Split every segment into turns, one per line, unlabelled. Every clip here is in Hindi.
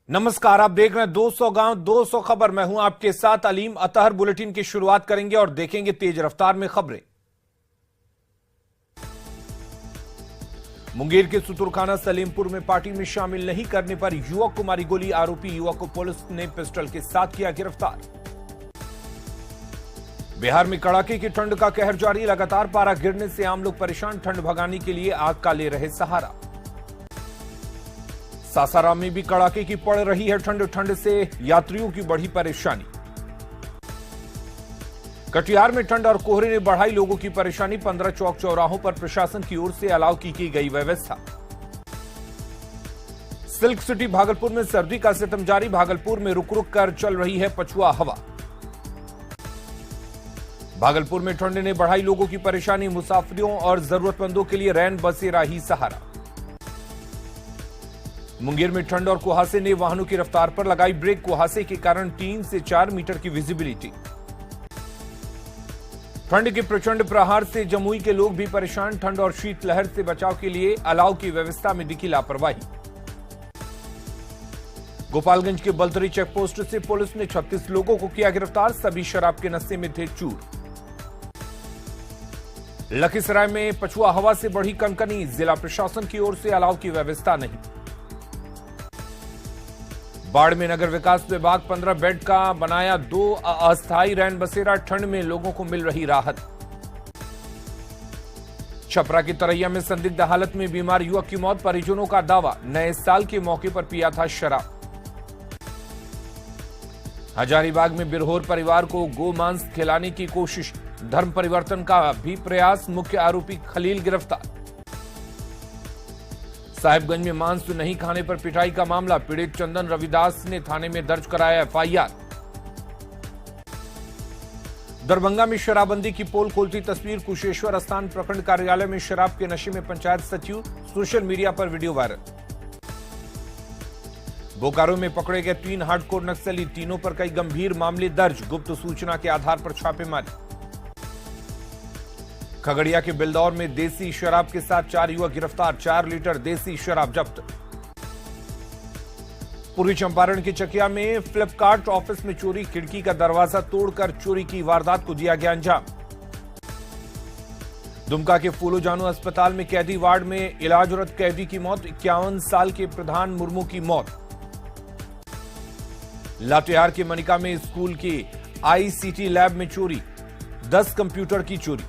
नमस्कार, आप देख रहे हैं 200 गांव 200 खबर। मैं हूं आपके साथ अलीम अतहर। बुलेटिन की शुरुआत करेंगे और देखेंगे तेज रफ्तार में खबरें। मुंगेर के सुतुरखाना सलीमपुर में पार्टी में शामिल नहीं करने पर युवक को मारी गोली। आरोपी युवक को पुलिस ने पिस्टल के साथ किया गिरफ्तार। बिहार में कड़ाके की ठंड का कहर जारी। लगातार पारा गिरने से आम लोग परेशान। ठंड भगाने के लिए आग का ले रहे सहारा। सासाराम में भी कड़ाके की पड़ रही है ठंड। ठंड से यात्रियों की बढ़ी परेशानी। कटिहार में ठंड और कोहरे ने बढ़ाई लोगों की परेशानी। 15 चौक चौराहों पर प्रशासन की ओर से अलाव की गई व्यवस्था। सिल्क सिटी भागलपुर में सर्दी का सितम जारी। भागलपुर में रुक रुक कर चल रही है पछुआ हवा। भागलपुर में ठंड ने बढ़ाई लोगों की परेशानी। मुसाफिरों और जरूरतमंदों के लिए रैन बसेरा ही सहारा। मुंगेर में ठंड और कुहासे ने वाहनों की रफ्तार पर लगाई ब्रेक। कुहासे के कारण 3 से 4 मीटर की विजिबिलिटी। ठंड के प्रचंड प्रहार से जमुई के लोग भी परेशान। ठंड और शीतलहर से बचाव के लिए अलाव की व्यवस्था में दिखी लापरवाही। गोपालगंज के बलतरी चेकपोस्ट से पुलिस ने 36 लोगों को किया गिरफ्तार। सभी शराब के नशे में थे चूर। लखीसराय में पछुआ हवा से बढ़ी कनकनी। जिला प्रशासन की ओर से अलाव की व्यवस्था नहीं। बाढ़ में नगर विकास विभाग 15 बेड का बनाया 2 अस्थायी रैन बसेरा। ठंड में लोगों को मिल रही राहत। छपरा की तरैया में संदिग्ध हालत में बीमार युवक की मौत। परिजनों का दावा नए साल के मौके पर पिया था शराब। हजारीबाग में बिरहोर परिवार को गोमांस खिलाने की कोशिश। धर्म परिवर्तन का भी प्रयास। मुख्य आरोपी खलील गिरफ्तार। साहिबगंज में मांस नहीं खाने पर पिटाई का मामला। पीड़ित चंदन रविदास ने थाने में दर्ज कराया एफआईआर। दरभंगा में शराबबंदी की पोल खोलती तस्वीर। कुशेश्वर स्थान प्रखंड कार्यालय में शराब के नशे में पंचायत सचिव। सोशल मीडिया पर वीडियो वायरल। बोकारो में पकड़े गए 3 हार्डकोर नक्सली। तीनों पर कई गंभीर मामले दर्ज। गुप्त सूचना के आधार पर छापेमारी। खगड़िया के बिलदौर में देसी शराब के साथ 4 युवक गिरफ्तार। 4 लीटर देसी शराब जब्त। पूर्वी चंपारण के चकिया में फ्लिपकार्ट ऑफिस में चोरी। खिड़की का दरवाजा तोड़कर चोरी की वारदात को दिया गया अंजाम। दुमका के फूलो जानू अस्पताल में कैदी वार्ड में इलाजरत कैदी की मौत। 51 साल के प्रधान मुर्मू की मौत। लातेहार के मनिका में स्कूल की आईसीटी लैब में चोरी। 10 कंप्यूटर की चोरी।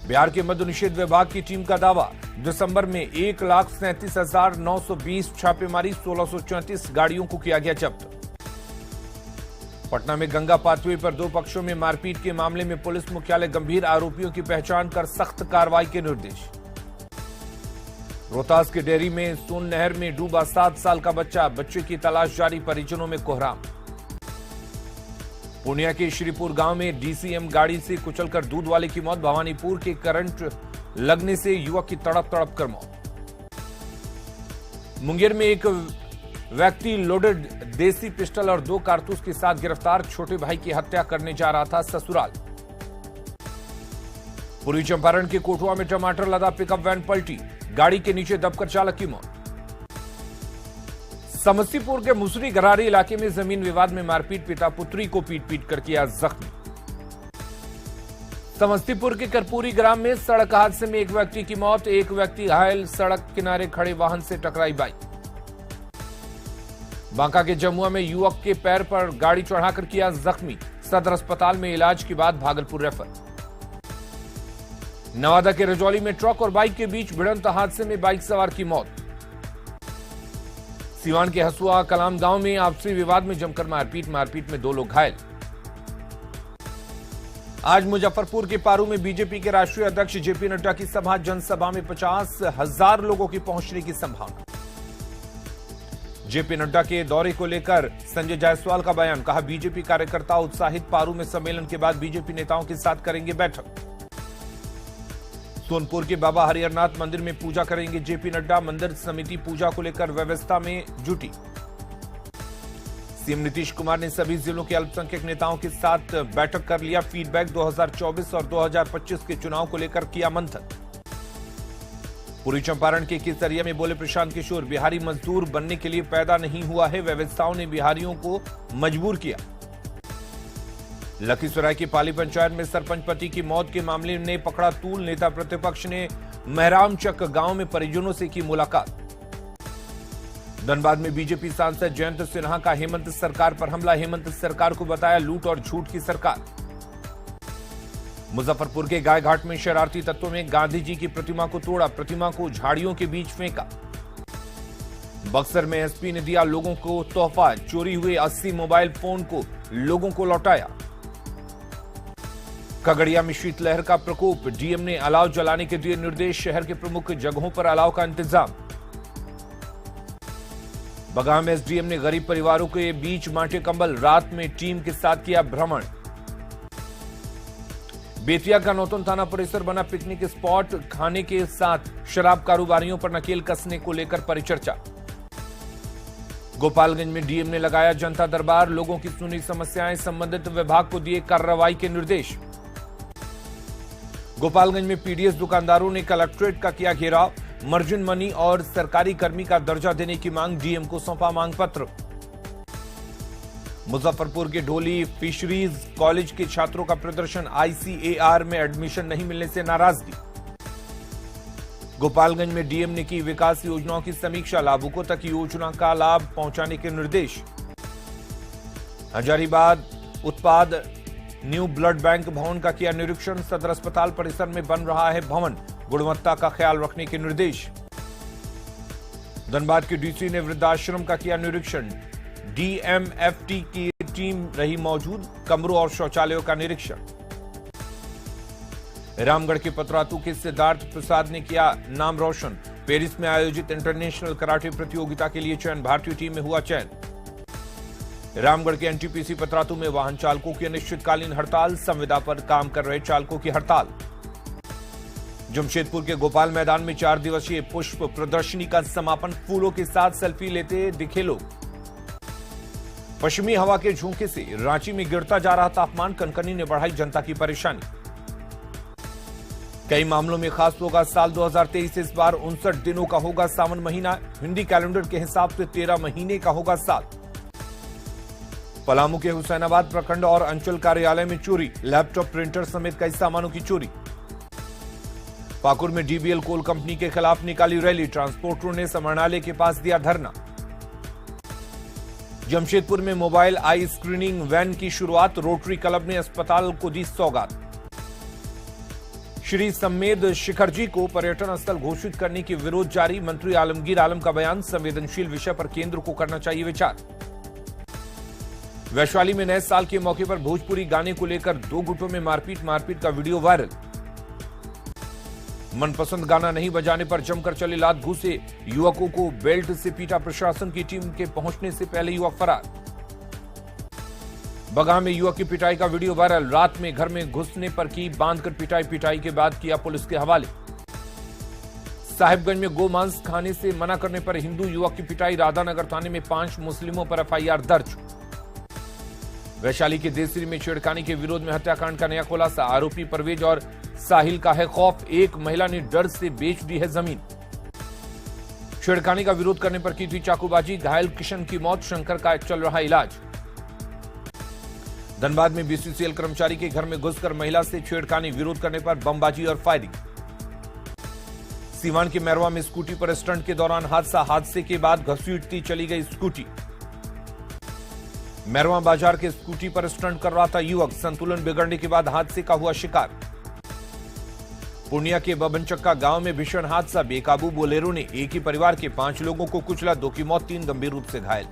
बिहार के मद्य निषेध विभाग की टीम का दावा दिसंबर में 1,37,920 छापेमारी। 1634 गाड़ियों को किया गया जब्त। पटना में गंगा पाथवे पर 2 पक्षों में मारपीट के मामले में पुलिस मुख्यालय गंभीर। आरोपियों की पहचान कर सख्त कार्रवाई के निर्देश। रोहतास के डेयरी में सोन नहर में डूबा 7 साल का बच्चा। बच्चे की तलाश जारी। परिजनों में कोहराम। पूर्णिया के श्रीपुर गांव में डीसीएम गाड़ी से कुचलकर दूध वाले की मौत। भवानीपुर के करंट लगने से युवक की तड़प कर मौत। मुंगेर में एक व्यक्ति लोडेड देसी पिस्टल और 2 कारतूस के साथ गिरफ्तार। छोटे भाई की हत्या करने जा रहा था ससुराल। पूर्वी चंपारण के कोटवा में टमाटर लदा पिकअप वैन पलटी। गाड़ी के नीचे दबकर चालक की मौत। समस्तीपुर के मुसरी गरारी इलाके में जमीन विवाद में मारपीट। पिता पुत्री को पीट कर किया जख्मी। समस्तीपुर के करपूरी ग्राम में सड़क हादसे में एक व्यक्ति की मौत। एक व्यक्ति घायल। सड़क किनारे खड़े वाहन से टकराई बाइक। बांका के जमुआ में युवक के पैर पर गाड़ी चढ़ाकर किया जख्मी। सदर अस्पताल में इलाज के बाद भागलपुर रेफर। नवादा के रजौली में ट्रक और बाइक के बीच भिड़ंत हादसे में बाइक सवार की मौत। सीवान के हसुआ कलाम गांव में आपसी विवाद में जमकर मारपीट में 2 लोग घायल। आज मुजफ्फरपुर के पारू में बीजेपी के राष्ट्रीय अध्यक्ष जेपी नड्डा की सभा। जनसभा में 50,000 लोगों की पहुंचने की संभावना। जेपी नड्डा के दौरे को लेकर संजय जायसवाल का बयान। कहा, बीजेपी कार्यकर्ता उत्साहित। पारू में सम्मेलन के बाद बीजेपी नेताओं के साथ करेंगे बैठक। सोनपुर के बाबा हरिहरनाथ मंदिर में पूजा करेंगे जेपी नड्डा। मंदिर समिति पूजा को लेकर व्यवस्था में जुटी। सीएम नीतीश कुमार ने सभी जिलों के अल्पसंख्यक नेताओं के साथ बैठक कर लिया फीडबैक। 2024 और 2025 के चुनाव को लेकर किया मंथन। पूर्वी चंपारण के केसरिया में बोले प्रशांत किशोर, बिहारी मजदूर बनने के लिए पैदा नहीं हुआ है, व्यवस्थाओं ने बिहारियों को मजबूर किया। लखीसराय की पाली पंचायत में सरपंच पति की मौत के मामले ने पकड़ा तूल, नेता प्रतिपक्ष ने महरामचक गांव में परिजनों से की मुलाकात। धनबाद में बीजेपी सांसद जयंत सिन्हा का हेमंत सरकार पर हमला, हेमंत सरकार को बताया लूट और झूठ की सरकार। मुजफ्फरपुर के गायघाट में शरारती तत्वों में गांधी जी की प्रतिमा को तोड़ा, प्रतिमा को झाड़ियों के बीच फेंका। बक्सर में एसपी ने दिया लोगों को तोहफा, चोरी हुए 80 मोबाइल फोन को लोगों को लौटाया। खगड़िया में शीतलहर का प्रकोप, डीएम ने अलाव जलाने के दिए निर्देश, शहर के प्रमुख जगहों पर अलाव का इंतजाम। बगाम में एसडीएम ने गरीब परिवारों के बीच बांटे कंबल, रात में टीम के साथ किया भ्रमण। बेतिया का नौतन थाना परिसर बना पिकनिक स्पॉट, खाने के साथ शराब कारोबारियों पर नकेल कसने को लेकर परिचर्चा। गोपालगंज में डीएम ने लगाया जनता दरबार, लोगों की सुनी समस्याएं, संबंधित विभाग को दिए कार्रवाई के निर्देश। गोपालगंज में पीडीएस दुकानदारों ने कलेक्ट्रेट का किया घेराव, मार्जिन मनी और सरकारी कर्मी का दर्जा देने की मांग, डीएम को सौंपा मांग पत्र। मुजफ्फरपुर के ढोली फिशरीज कॉलेज के छात्रों का प्रदर्शन, आईसीएआर में एडमिशन नहीं मिलने से नाराजगी। गोपालगंज में डीएम ने की विकास योजनाओं की समीक्षा, लाभुकों तक योजना का लाभ पहुंचाने के निर्देश। हजारीबाग उत्पाद न्यू ब्लड बैंक भवन का किया निरीक्षण, सदर अस्पताल परिसर में बन रहा है भवन, गुणवत्ता का ख्याल रखने के निर्देश। धनबाद के डीसी ने वृद्धाश्रम का किया निरीक्षण, डीएमएफटी की टीम रही मौजूद, कमरों और शौचालयों का निरीक्षण। रामगढ़ के पतरातू के सिद्धार्थ प्रसाद ने किया नाम रोशन, पेरिस में आयोजित इंटरनेशनल कराटे प्रतियोगिता के लिए चयन, भारतीय टीम में हुआ चयन। रामगढ़ के एनटीपीसी पतरातू में वाहन चालकों की अनिश्चितकालीन हड़ताल, संविदा पर काम कर रहे चालकों की हड़ताल। जमशेदपुर के गोपाल मैदान में 4 दिवसीय पुष्प प्रदर्शनी का समापन, फूलों के साथ सेल्फी लेते दिखे लोग। पश्चिमी हवा के झोंके से रांची में गिरता जा रहा तापमान, कनकनी ने बढ़ाई जनता की परेशानी। कई मामलों में खास होगा साल 2023, इस बार 59 दिनों का होगा सावन महीना, हिंदी कैलेंडर के हिसाब से 13 महीने का होगा साल। पलामू के हुसैनाबाद प्रखंड और अंचल कार्यालय में चोरी, लैपटॉप, प्रिंटर समेत कई सामानों की चोरी। पाकुड़ में डीबीएल कोल कंपनी के खिलाफ निकाली रैली, ट्रांसपोर्टरों ने समाहरणालय के पास दिया धरना। जमशेदपुर में मोबाइल आई स्क्रीनिंग वैन की शुरुआत, रोटरी क्लब ने अस्पताल को दी सौगात। श्री सम्मेद शिखर जी को पर्यटन स्थल घोषित करने की विरोध जारी, मंत्री आलमगीर आलम का बयान, संवेदनशील विषय पर केंद्र को करना चाहिए विचार। वैशाली में नए साल के मौके पर भोजपुरी गाने को लेकर 2 गुटों में मारपीट का वीडियो वायरल। मनपसंद गाना नहीं बजाने पर जमकर चले लात घूसे, युवकों को बेल्ट से पीटा, प्रशासन की टीम के पहुंचने से पहले युवक फरार। बगहा में युवक की पिटाई का वीडियो वायरल, रात में घर में घुसने पर की बांधकर पिटाई के बाद किया पुलिस के हवाले। साहिबगंज में गोमांस खाने से मना करने पर हिंदू युवक की पिटाई, राधानगर थाने में 5 मुस्लिमों पर एफआईआर दर्ज। वैशाली के देसरी में छेड़खानी के विरोध में हत्याकांड का नया खुलासा, आरोपी परवेज और साहिल का है खौफ, एक महिला ने डर से बेच दी है जमीन। छेड़खानी का विरोध करने पर की थी चाकूबाजी, घायल किशन की मौत, शंकर का चल रहा इलाज। धनबाद में बीसीसीएल कर्मचारी के घर में घुसकर महिला से छेड़खानी, विरोध करने पर बमबाजी और फायरिंग। सीवान के मैरवा में स्कूटी पर स्टंट के दौरान हादसा, हादसे के बाद घसीटती चली गई स्कूटी। मैरवा बाजार के स्कूटी पर स्टंट कर रहा था युवक, संतुलन बिगड़ने के बाद हादसे का हुआ शिकार। पूर्णिया के बबनचक्का गांव में भीषण हादसा, बेकाबू बोलेरो ने एक ही परिवार के 5 लोगों को कुचला, 2 की मौत, 3 गंभीर रूप से घायल।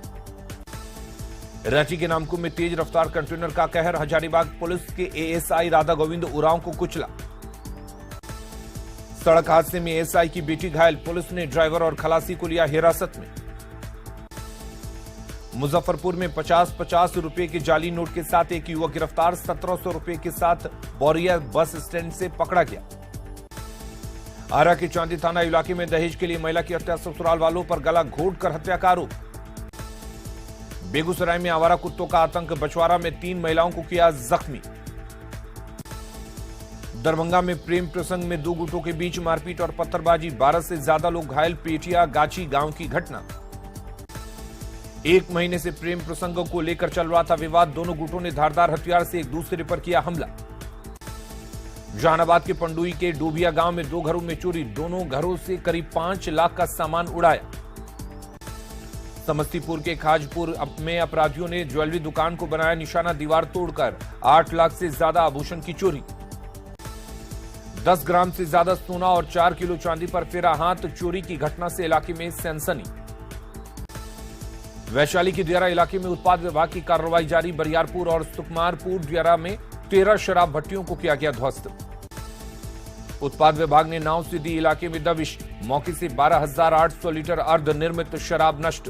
रांची के नामकुम में तेज रफ्तार कंटेनर का कहर, हजारीबाग पुलिस के एएसआई राधा गोविंद उरांव को कुचला। सड़क हादसे में एएसआई की बेटी घायल, पुलिस ने ड्राइवर और खलासी को लिया हिरासत में। मुजफ्फरपुर में 50-50 रुपए के जाली नोट के साथ एक युवक गिरफ्तार, 1700 रुपए के साथ बोरिया बस स्टैंड से पकड़ा गया। आरा के चांदी थाना इलाके में दहेज के लिए महिला की हत्या, ससुराल वालों पर गला घोंटकर हत्या का आरोप। बेगूसराय में आवारा कुत्तों का आतंक, बछवाड़ा में 3 महिलाओं को किया जख्मी। दरभंगा में प्रेम प्रसंग में दो गुटों के बीच मारपीट और पत्थरबाजी, 12 से ज्यादा लोग घायल, पेटिया गाची गांव की घटना। एक महीने से प्रेम प्रसंगों को लेकर चल रहा था विवाद, दोनों गुटों ने धारदार हथियार से एक दूसरे पर किया हमला। जहानाबाद के पंडुई के डोबिया गांव में दो घरों में चोरी, दोनों घरों से करीब 5 लाख का सामान उड़ाया। समस्तीपुर के खाजपुर में अपराधियों ने ज्वेलरी दुकान को बनाया निशाना, दीवार तोड़कर 8 लाख से ज्यादा आभूषण की चोरी। 10 ग्राम से ज्यादा सोना और 4 किलो चांदी पर फेरा हाथ, चोरी की घटना से इलाके में सनसनी। वैशाली के दियारा इलाके में उत्पाद विभाग की कार्रवाई जारी, बरियारपुर और सुकमारपुर दियारा में 13 शराब भट्टियों को किया गया ध्वस्त। उत्पाद विभाग ने नाव सीधी इलाके में दबिश, मौके से 12,800 लीटर अर्धनिर्मित शराब नष्ट।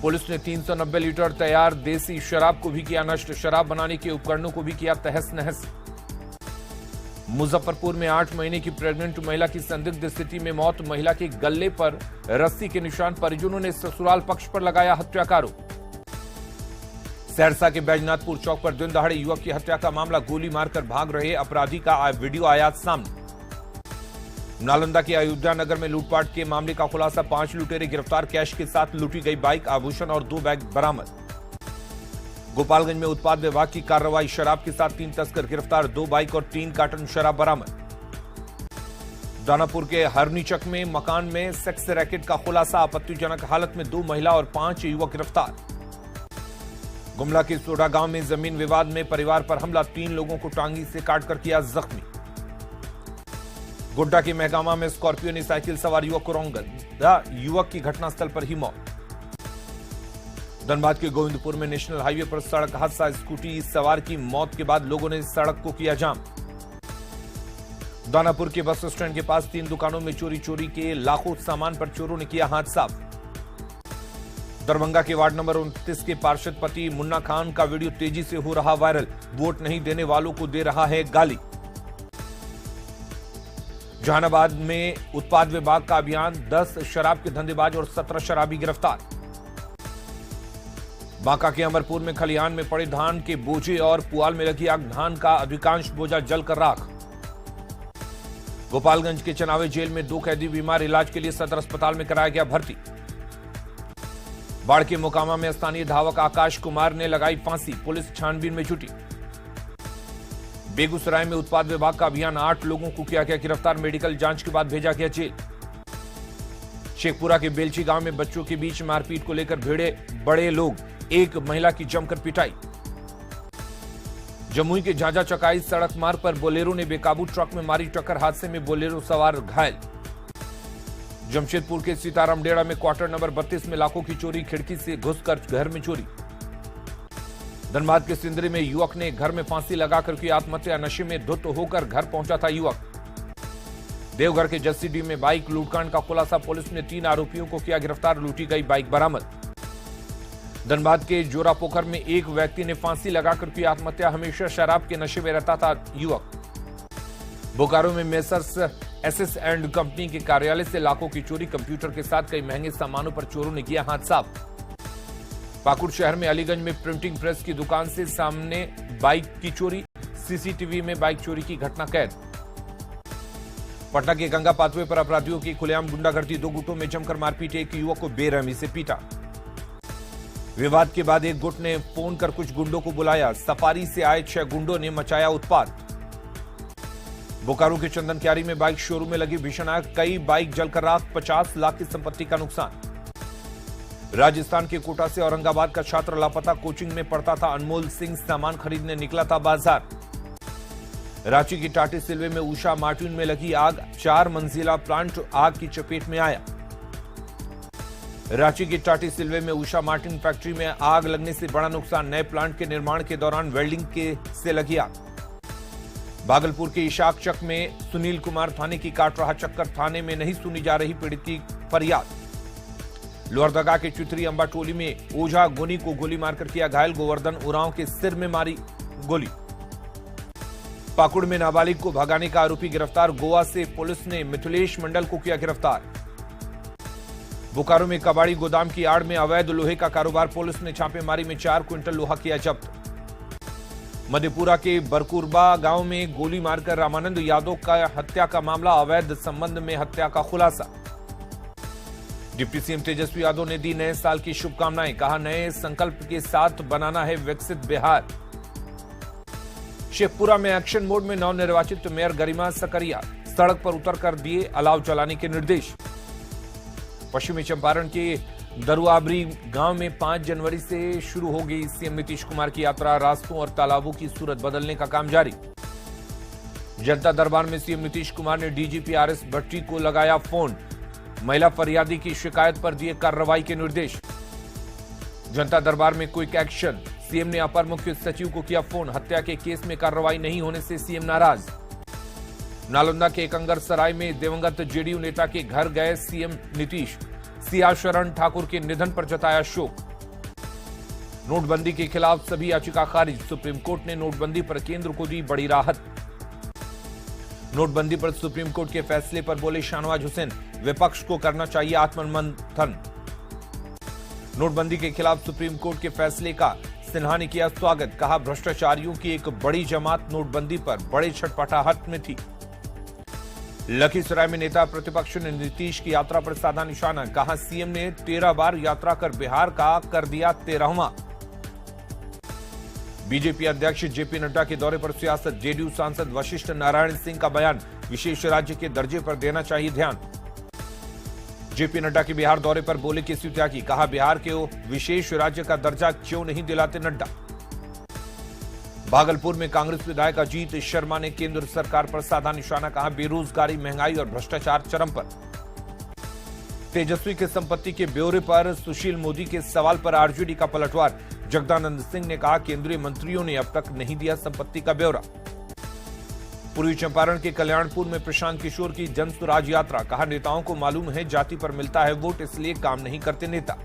पुलिस ने 390 लीटर तैयार देसी शराब को भी किया नष्ट, शराब बनाने के उपकरणों को भी किया तहस नहस। मुजफ्फरपुर में 8 महीने की प्रेग्नेंट महिला की संदिग्ध स्थिति में मौत, महिला के गले पर रस्सी के निशान, परिजनों ने ससुराल पक्ष पर लगाया हत्या का आरोप। सहरसा के बैजनाथपुर चौक पर दिन दहाड़े युवक की हत्या का मामला, गोली मारकर भाग रहे अपराधी का वीडियो आया सामने। नालंदा के अयोध्या नगर में लूटपाट के मामले का खुलासा, 5 लुटेरे गिरफ्तार, कैश के साथ लूटी गई बाइक, आभूषण और 2 बैग बरामद। गोपालगंज में उत्पाद विभाग की कार्रवाई, शराब के साथ 3 तस्कर गिरफ्तार, 2 बाइक और 3 कार्टन शराब बरामद। दानापुर के हरनीचक में मकान में सेक्स रैकेट का खुलासा, आपत्तिजनक हालत में 2 महिला और 5 युवक गिरफ्तार। गुमला के सोडा गांव में जमीन विवाद में परिवार पर हमला, 3 लोगों को टांगी से काटकर किया जख्मी। गोड्डा के महगामा में स्कॉर्पियो ने साइकिल सवार युवक को रौंदा, युवक की घटनास्थल पर ही मौत। धनबाद के गोविंदपुर में नेशनल हाईवे पर सड़क हादसा, स्कूटी सवार की मौत के बाद लोगों ने सड़क को किया जाम। दानापुर के बस स्टैंड के पास 3 दुकानों में चोरी के लाखों सामान पर चोरों ने किया हाथ साफ। दरभंगा के वार्ड नंबर 29 के पार्षद पति मुन्ना खान का वीडियो तेजी से हो रहा वायरल, वोट नहीं देने वालों को दे रहा है गाली। जहानाबाद में उत्पाद विभाग का अभियान, 10 शराब के धंधेबाज और 17 शराबी गिरफ्तार। बांका के अमरपुर में खलिहान में पड़े धान के बोझे और पुआल में लगी आग, धान का अधिकांश बोझा जलकर राख। गोपालगंज के चनावे जेल में 2 कैदी बीमार, इलाज के लिए सदर अस्पताल में कराया गया भर्ती। बाढ़ के मोकामा में स्थानीय धावक आकाश कुमार ने लगाई फांसी, पुलिस छानबीन में जुटी। बेगूसराय में उत्पाद विभाग का अभियान, 8 लोगों को किया गया गिरफ्तार, मेडिकल जांच के बाद भेजा गया जेल। शेखपुरा के बेलची गांव में बच्चों के बीच मारपीट को लेकर भिड़े बड़े लोग, एक महिला की जमकर पिटाई। जमुई के झाझा चकाई सड़क मार्ग पर बोलेरो ने बेकाबू ट्रक में मारी टक्कर, हादसे में बोलेरो सवार घायल। जमशेदपुर के सीताराम डेरा में क्वार्टर नंबर 32 में लाखों की चोरी, खिड़की से घुसकर घर में चोरी। धनबाद के सिंदरी में युवक ने घर में फांसी लगाकर की आत्महत्या, नशे में धुत होकर घर पहुंचा था युवक। देवघर के जस्सीडीह में बाइक लूटकांड का खुलासा, पुलिस ने 3 आरोपियों को किया गिरफ्तार, लूटी गई बाइक बरामद। धनबाद के जोरापोखर में एक व्यक्ति ने फांसी लगाकर की आत्महत्या, हमेशा शराब के नशे में रहता था युवक। बोकारो में मेसर्स एसएस एंड कंपनी के कार्यालय से लाखों की चोरी, कंप्यूटर के साथ कई महंगे सामानों पर चोरों ने किया हाथ साफ। पाकुड़ शहर में अलीगंज में प्रिंटिंग प्रेस की दुकान से सामने बाइक की चोरी, सीसीटीवी में बाइक चोरी की घटना कैद। पटना के गंगा पाथवे पर अपराधियों की खुलेआम गुंडागर्दी, 2 गुटों में जमकर मारपीट, एक युवक को बेरहमी से पीटा। विवाद के बाद एक गुट ने फोन कर कुछ गुंडों को बुलाया, सफारी से आए 6 गुंडों ने मचाया उत्पात। बोकारो के चंदन क्यारी में बाइक शोरूम में लगी भीषण आग, कई बाइक जलकर राख, 50 लाख की संपत्ति का नुकसान। राजस्थान के कोटा से औरंगाबाद का छात्र लापता, कोचिंग में पढ़ता था अनमोल सिंह, सामान खरीदने निकला था बाजार। रांची की टाटी सिलवे में उषा मार्टिन में लगी आग, 4 मंजिला प्लांट आग की चपेट में आया। रांची की टाटी सिलवे में उषा मार्टिन फैक्ट्री में आग लगने से बड़ा नुकसान, नए प्लांट के निर्माण के दौरान वेल्डिंग से लगी आग। भागलपुर के इशाक चक में सुनील कुमार थाने की काट रहा चक्कर, थाने में नहीं सुनी जा रही पीड़ित की फरियाद। लोहरदगा के चित्री अंबा टोली में ओझा गोनी को गोली मारकर किया घायल, गोवर्धन उरांव के सिर में मारी गोली। पाकुड़ में नाबालिग को भगाने का आरोपी गिरफ्तार, गोवा से पुलिस ने मिथिलेश मंडल को किया गिरफ्तार। बोकारो में कबाड़ी गोदाम की आड़ में अवैध लोहे का कारोबार, पुलिस ने छापेमारी में 4 क्विंटल लोहा किया जब्त। मधेपुरा के बरकुरबा गांव में गोली मारकर रामानंद यादव का हत्या का मामला, अवैध संबंध में हत्या का खुलासा। डिप्टी सीएम तेजस्वी यादव ने दी नए साल की शुभकामनाएं, कहा नए संकल्प के साथ बनाना है विकसित बिहार। शेखपुरा में एक्शन मोड में नवनिर्वाचित मेयर गरिमा सकरिया सड़क पर उतरकर दिए अलाव जलाने के निर्देश। पश्चिमी चंपारण के दरुआबरी गांव में 5 जनवरी से शुरू होगी सीएम नीतीश कुमार की यात्रा, रास्तों और तालाबों की सूरत बदलने का काम जारी। जनता दरबार में सीएम नीतीश कुमार ने डीजीपी आरएस भट्टी को लगाया फोन, महिला फरियादी की शिकायत पर दिए कार्रवाई के निर्देश। जनता दरबार में क्विक एक्शन, सीएम ने अपर मुख्य सचिव को किया फोन, हत्या के केस में कार्रवाई नहीं होने से सीएम नाराज। नालंदा के एकंगरसराय में दिवंगत जेडीयू नेता के घर गए सीएम नीतीश, सिया शरण ठाकुर के निधन पर जताया शोक। नोटबंदी के खिलाफ सभी याचिका खारिज, सुप्रीम कोर्ट ने नोटबंदी पर केंद्र को दी बड़ी राहत। नोटबंदी पर सुप्रीम कोर्ट के फैसले पर बोले शाहनवाज हुसैन, विपक्ष को करना चाहिए आत्ममंथन। नोटबंदी के खिलाफ सुप्रीम कोर्ट के फैसले का सिन्हा ने किया स्वागत, कहा भ्रष्टाचारियों की एक बड़ी जमात नोटबंदी पर बड़े छटपटाहट में थी। लखीसराय में नेता प्रतिपक्ष ने नीतीश की यात्रा पर साधा निशाना, कहा सीएम ने 13 बार यात्रा कर बिहार का कर दिया 13वां। बीजेपी अध्यक्ष जेपी नड्डा के दौरे पर सियासत, जेडीयू सांसद वशिष्ठ नारायण सिंह का बयान, विशेष राज्य के दर्जे पर देना चाहिए ध्यान। जेपी नड्डा के बिहार दौरे पर बोले केसी त्यागी, कहा बिहार के विशेष राज्य का दर्जा क्यों नहीं दिलाते नड्डा। भागलपुर में कांग्रेस विधायक अजीत शर्मा ने केंद्र सरकार पर साधा निशाना, कहा बेरोजगारी, महंगाई और भ्रष्टाचार चरम पर। तेजस्वी के संपत्ति के ब्यौरे पर सुशील मोदी के सवाल पर आरजेडी का पलटवार, जगदानंद सिंह ने कहा केंद्रीय मंत्रियों ने अब तक नहीं दिया संपत्ति का ब्यौरा। पूर्वी चंपारण के कल्याणपुर में प्रशांत किशोर की जन स्वराज यात्रा, कहा नेताओं को मालूम है जाति पर मिलता है वोट, इसलिए काम नहीं करते नेता।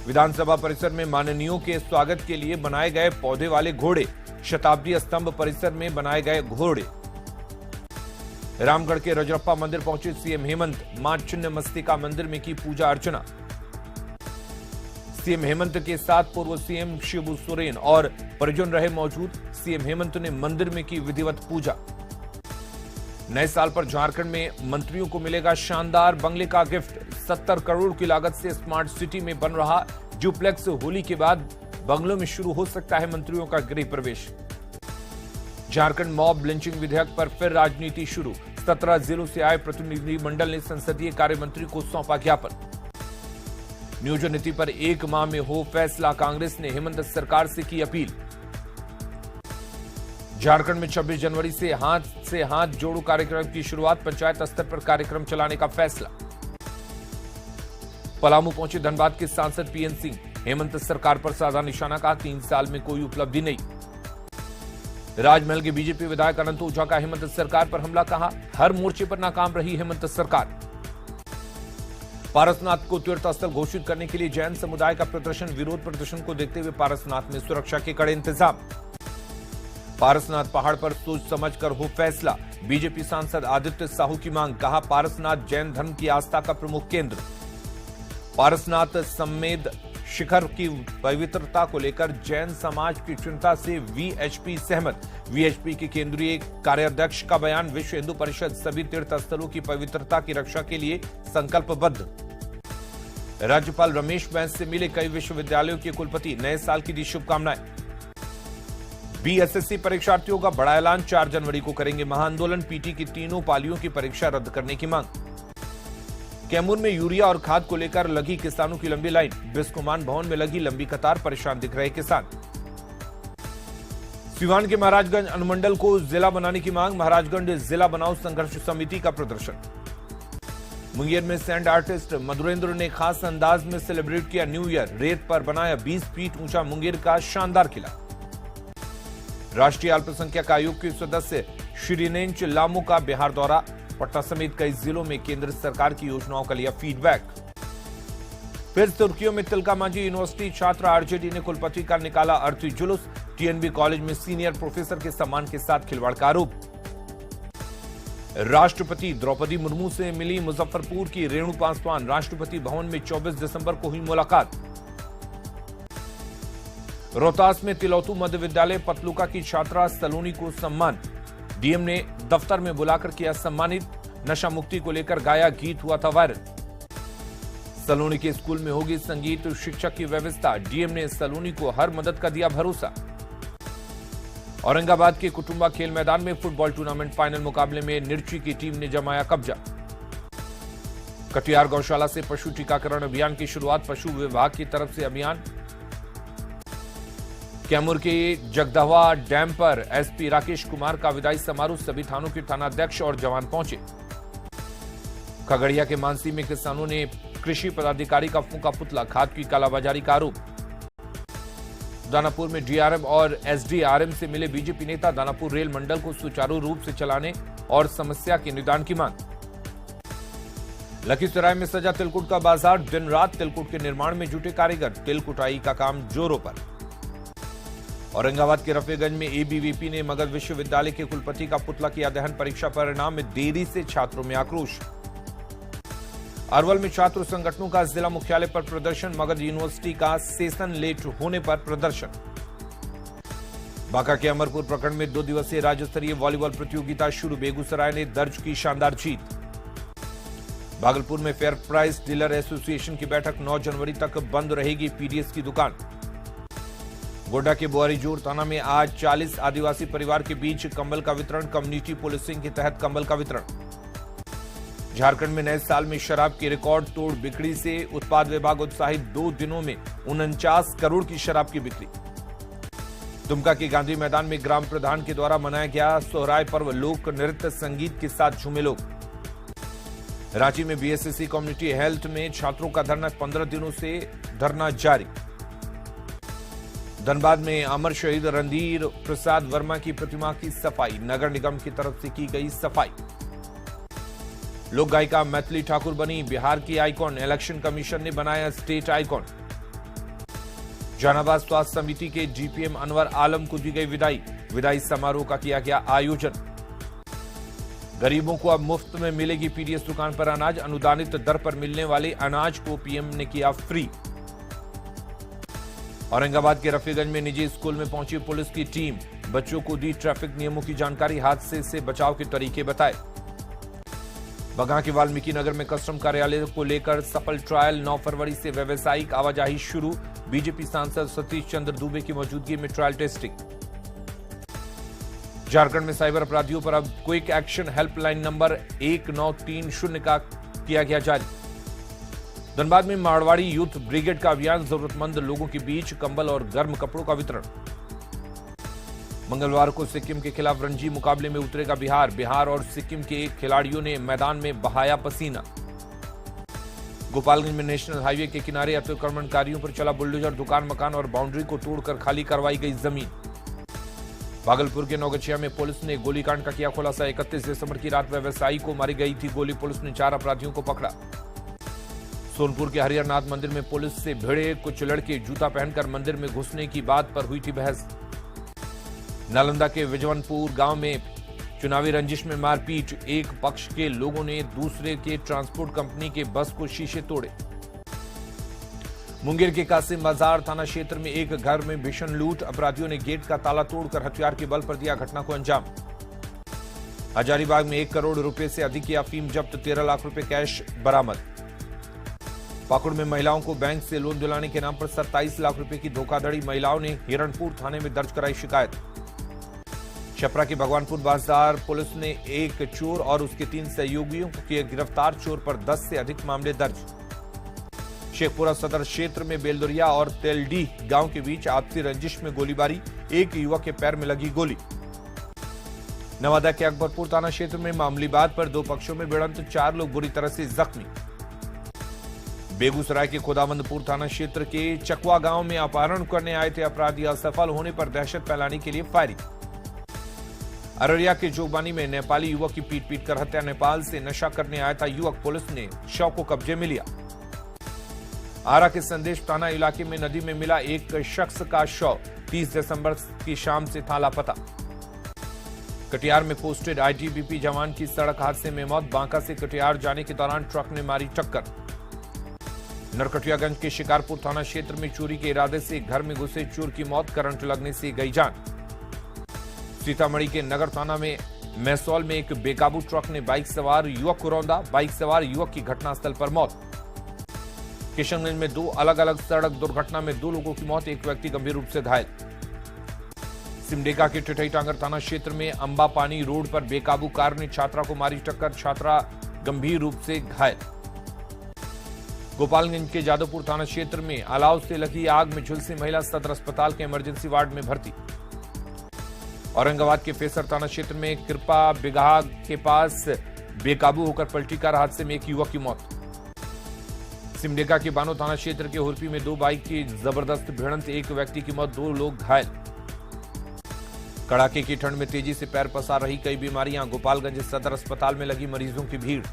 विधानसभा परिसर में माननीयों के स्वागत के लिए बनाए गए पौधे वाले घोड़े, शताब्दी स्तंभ परिसर में बनाए गए घोड़े। रामगढ़ के रजरप्पा मंदिर पहुंचे सीएम हेमंत, मां छिन्नमस्तिका मंदिर में की पूजा अर्चना। सीएम हेमंत के साथ पूर्व सीएम शिबू सोरेन और परिजन रहे मौजूद, सीएम हेमंत ने मंदिर में की विधिवत पूजा। नए साल पर झारखंड में मंत्रियों को मिलेगा शानदार बंगले का गिफ्ट, 70 करोड़ की लागत से स्मार्ट सिटी में बन रहा डुप्लेक्स, होली के बाद बंगलों में शुरू हो सकता है मंत्रियों का गृह प्रवेश। झारखंड मॉब लिंचिंग विधेयक पर फिर राजनीति शुरू, 17 जिलों से आए प्रतिनिधिमंडल ने संसदीय कार्य मंत्री को सौंपा ज्ञापन। नियोजन नीति पर 1 माह में हो फैसला, कांग्रेस ने हेमंत सरकार से की अपील। झारखंड में 26 जनवरी से हाथ जोड़ो कार्यक्रम की शुरुआत, पंचायत स्तर पर कार्यक्रम चलाने का फैसला। पलामू पहुंचे धनबाद के सांसद पीएन सिंह, हेमंत सरकार पर साधा निशाना, कहा 3 साल में कोई उपलब्धि नहीं। राजमहल के बीजेपी विधायक अनंत ओझा का हेमंत सरकार पर हमला, कहा हर मोर्चे पर नाकाम रही हेमंत सरकार। पारसनाथ को तीर्थ स्थल घोषित करने के लिए जैन समुदाय का प्रदर्शन, विरोध प्रदर्शन को देखते हुए पारसनाथ में सुरक्षा के कड़े इंतजाम। पारसनाथ पहाड़ पर सोच समझकर हो फैसला, बीजेपी सांसद आदित्य साहू की मांग, कहा पारसनाथ जैन धर्म की आस्था का प्रमुख केंद्र। पारसनाथ समेत शिखर की पवित्रता को लेकर जैन समाज की चिंता से वीएचपी सहमत, वीएचपी के केंद्रीय कार्याध्यक्ष का बयान, विश्व हिंदू परिषद सभी तीर्थ स्थलों की पवित्रता की रक्षा के लिए संकल्पबद्ध। राज्यपाल रमेश बैस से मिले कई विश्वविद्यालयों के कुलपति, नए साल की दी शुभकामनाएं। बीएसएससी परीक्षार्थियों का बड़ा ऐलान, 4 जनवरी को करेंगे महाआंदोलन, पीटी की तीनों पालियों की परीक्षा रद्द करने की मांग। कैमूर में यूरिया और खाद को लेकर लगी किसानों की लंबी लाइन, बिस्कोमान भवन में लगी लंबी कतार, परेशान दिख रहे किसान। सिवान के महाराजगंज अनुमंडल को जिला बनाने की मांग, महाराजगंज जिला बनाओ संघर्ष समिति का प्रदर्शन। मुंगेर में सैंड आर्टिस्ट मधुरेंद्र ने खास अंदाज में सेलिब्रेट किया न्यू ईयर, रेत पर बनाया 20 फीट ऊंचा मुंगेर का शानदार किला। राष्ट्रीय अल्पसंख्यक आयोग के सदस्य श्रीनेंच लामू का बिहार दौरा, पटना समेत कई जिलों में केंद्र सरकार की योजनाओं का लिया फीडबैक। फिर तुर्कियों में तिलका मांझी यूनिवर्सिटी छात्र आरजेडी ने कुलपति का निकाला अर्थी जुलूस, टीएनबी कॉलेज में सीनियर प्रोफेसर के सम्मान के साथ खिलवाड़ का आरोप। राष्ट्रपति द्रौपदी मुर्मू से मिली मुजफ्फरपुर की रेणु पासवान, राष्ट्रपति भवन में 24 दिसंबर को हुई मुलाकात। रोहतास में तिलौतू मध्य विद्यालय पतलुका की छात्रा सलोनी को सम्मान, डीएम ने दफ्तर में बुलाकर किया सम्मानित। नशा मुक्ति को लेकर गाया गीत हुआ था वायरल। सलोनी के स्कूल में होगी संगीत शिक्षक की व्यवस्था, डीएम ने सलोनी को हर मदद का दिया भरोसा। औरंगाबाद के कुटुंबा खेल मैदान में फुटबॉल टूर्नामेंट फाइनल मुकाबले में निर्ची की टीम ने जमाया कब्जा। कटियार गौशाला से पशु टीकाकरण अभियान की शुरुआत, पशु विभाग की तरफ से अभियान। कैमूर के जगदहवा डैम पर एसपी राकेश कुमार का विदाई समारोह, सभी थानों के थानाध्यक्ष और जवान पहुंचे। खगड़िया के मानसी में किसानों ने कृषि पदाधिकारी का फूंका पुतला, खाद की कालाबाजारी का आरोप। दानापुर में डीआरएम और एसडीआरएम से मिले बीजेपी नेता, दानापुर रेल मंडल को सुचारू रूप से चलाने और समस्या के निदान की मांग। लखीसराय में सजा तिलकुट का बाजार, दिन रात तिलकुट के निर्माण में जुटे कारीगर, तिल कुटाई का काम जोरों पर। औरंगाबाद के रफेगंज में एबीवीपी ने मगध विश्वविद्यालय के कुलपति का पुतला किया दहन, परीक्षा परिणाम में देरी से छात्रों में आक्रोश। अरवल में छात्र संगठनों का जिला मुख्यालय पर प्रदर्शन, मगध यूनिवर्सिटी का सेशन लेट होने पर प्रदर्शन। बांका के अमरपुर प्रखंड में 2 दिवसीय राज्य स्तरीय वॉलीबॉल प्रतियोगिता शुरू, बेगूसराय ने दर्ज की शानदार जीत। भागलपुर में फेयर प्राइस डीलर एसोसिएशन की बैठक, 9 जनवरी तक बंद रहेगी पीडीएस की दुकान। गोड्डा के बोआरीजोर थाना में आज 40 आदिवासी परिवार के बीच कंबल का वितरण, कम्युनिटी पुलिसिंग के तहत कंबल का वितरण। झारखंड में नए साल में शराब की रिकॉर्ड तोड़ बिक्री से उत्पाद विभाग उत्साहित, 2 दिनों में 49 करोड़ की शराब की बिक्री। दुमका के गांधी मैदान में ग्राम प्रधान के द्वारा मनाया गया सोहराय पर्व, लोक नृत्य संगीत के साथ झूमे लोग। रांची में बीएसएससी कम्युनिटी हेल्थ में छात्रों का धरना, 15 दिनों से धरना जारी। धनबाद में अमर शहीद रणधीर प्रसाद वर्मा की प्रतिमा की सफाई, नगर निगम की तरफ से की गई सफाई। लोक गायिका मैथिली ठाकुर बनी बिहार की आइकॉन, इलेक्शन कमीशन ने बनाया स्टेट आइकॉन। जहानाबाद स्वास्थ्य समिति के जीपीएम अनवर आलम को दी गई विदाई, विदाई समारोह का किया गया आयोजन। गरीबों को अब मुफ्त में मिलेगी पीडीएस दुकान पर अनाज, अनुदानित दर पर मिलने वाले अनाज को पीएम ने किया फ्री। औरंगाबाद के रफीगंज में निजी स्कूल में पहुंची पुलिस की टीम, बच्चों को दी ट्रैफिक नियमों की जानकारी, हादसे से बचाव के तरीके बताए। बगहा के वाल्मीकि नगर में कस्टम कार्यालय को लेकर सफल ट्रायल, 9 फरवरी से व्यावसायिक आवाजाही शुरू, बीजेपी सांसद सतीश चंद्र दुबे की मौजूदगी में ट्रायल टेस्टिंग। झारखंड में साइबर अपराधियों पर अब क्विक एक्शन हेल्पलाइन नंबर 1930 का किया गया जारी। धनबाद में मारवाड़ी यूथ ब्रिगेड का अभियान, जरूरतमंद लोगों के बीच कंबल और गर्म कपड़ों का वितरण। मंगलवार को सिक्किम के खिलाफ रणजी मुकाबले में उतरेगा बिहार, बिहार और सिक्किम के खिलाड़ियों ने मैदान में बहाया पसीना। गोपालगंज में नेशनल हाईवे के किनारे अतिक्रमणकारियों पर चला बुलडोजर, दुकान मकान और बाउंड्री को तोड़कर खाली करवाई गई जमीन। भागलपुर के नौगछिया में पुलिस ने गोलीकांड का किया खुलासा, 31 दिसंबर की रात व्यवसायी को मारी गई थी गोली, पुलिस ने 4 अपराधियों को पकड़ा। सोनपुर के हरिहरनाथ मंदिर में पुलिस से भिड़े कुछ लड़के, जूता पहनकर मंदिर में घुसने की बात पर हुई थी बहस। नालंदा के विजयवनपुर गांव में चुनावी रंजिश में मारपीट, एक पक्ष के लोगों ने दूसरे के ट्रांसपोर्ट कंपनी के बस को शीशे तोड़े। मुंगेर के कासिम बाजार थाना क्षेत्र में एक घर में भीषण लूट, अपराधियों ने गेट का ताला तोड़कर हथियार के बल पर दिया घटना को अंजाम। हजारीबाग में 1 करोड़ रुपए से अधिक की अफीम जब्त, 13 लाख रुपए कैश बरामद। पाकुड़ में महिलाओं को बैंक से लोन दिलाने के नाम पर 27 लाख रुपए की धोखाधड़ी, महिलाओं ने हिरणपुर थाने में दर्ज कराई शिकायत। छपरा के भगवानपुर बाजार पुलिस ने एक चोर और उसके 3 सहयोगियों को किए गिरफ्तार, चोर पर 10 से अधिक मामले दर्ज। शेखपुरा सदर क्षेत्र में बेलदुरिया और तेलडीह गांव के बीच आपसी रंजिश में गोलीबारी, एक युवक के पैर में लगी गोली। नवादा के अकबरपुर थाना क्षेत्र में मामूली बात पर 2 पक्षों में भिड़ंत, 4 लोग बुरी तरह से जख्मी। बेगूसराय के खुदावंदपुर थाना क्षेत्र के चकवा गांव में अपहरण करने आए थे अपराधी, असफल होने पर दहशत फैलाने के लिए फायरिंग। अररिया के जोगबानी में नेपाली युवक की पीट कर हत्या, नेपाल से नशा करने आया था युवक, पुलिस ने शव को कब्जे में लिया। आरा के संदेश थाना इलाके में नदी में मिला एक शख्स का शव, 30 दिसंबर की शाम से था लापता। कटिहार में पोस्टेड आईटीबीपी जवान की सड़क हादसे में मौत, बांका से कटिहार जाने के दौरान ट्रक ने मारी टक्कर। नरकटियागंज के शिकारपुर थाना क्षेत्र में चोरी के इरादे से घर में घुसे चोर की मौत, करंट लगने से गई जान। सीतामढ़ी के नगर थाना में मैसौल में एक बेकाबू ट्रक ने बाइक सवार युवक को रौंदा, बाइक सवार युवक की घटनास्थल पर मौत। किशनगंज में 2 अलग अलग सड़क दुर्घटना में 2 लोगों की मौत, एक व्यक्ति गंभीर रूप से घायल। सिमडेगा के टिटई टांगर थाना क्षेत्र में अंबापानी रोड पर बेकाबू कार ने छात्रा को मारी टक्कर, छात्रा गंभीर रूप से घायल। गोपालगंज के जादवपुर थाना क्षेत्र में अलाव से लगी आग में झुलसी महिला सदर अस्पताल के इमरजेंसी वार्ड में भर्ती। औरंगाबाद के फेसर थाना क्षेत्र में कृपा बिगहा के पास बेकाबू होकर पलटी कार हादसे में एक युवक की मौत। सिमडेगा के बानो थाना क्षेत्र के हुरपी में 2 बाइक की जबरदस्त भिड़ंत, एक व्यक्ति की मौत, 2 लोग घायल। कड़ाके की ठंड में तेजी से पैर पसार रही कई बीमारियां, गोपालगंज सदर अस्पताल में लगी मरीजों की भीड़।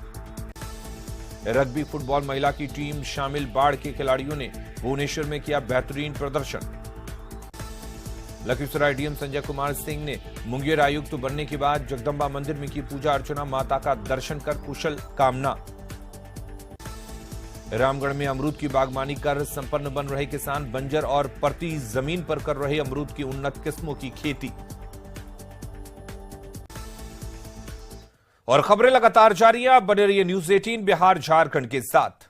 रग्बी फुटबॉल महिला की टीम शामिल बाढ़ के खिलाड़ियों ने भुवनेश्वर में किया बेहतरीन प्रदर्शन। लखीसराय डीएम संजय कुमार सिंह ने मुंगेर आयुक्त बनने के बाद जगदम्बा मंदिर में की पूजा अर्चना, माता का दर्शन कर कुशल कामना। रामगढ़ में अमरूद की बागवानी कर संपन्न बन रहे किसान, बंजर और परती जमीन पर कर रहे अमरूद की उन्नत किस्मों की खेती। और खबरें लगातार जारी है, बने रहिए न्यूज़ 18 बिहार झारखंड के साथ।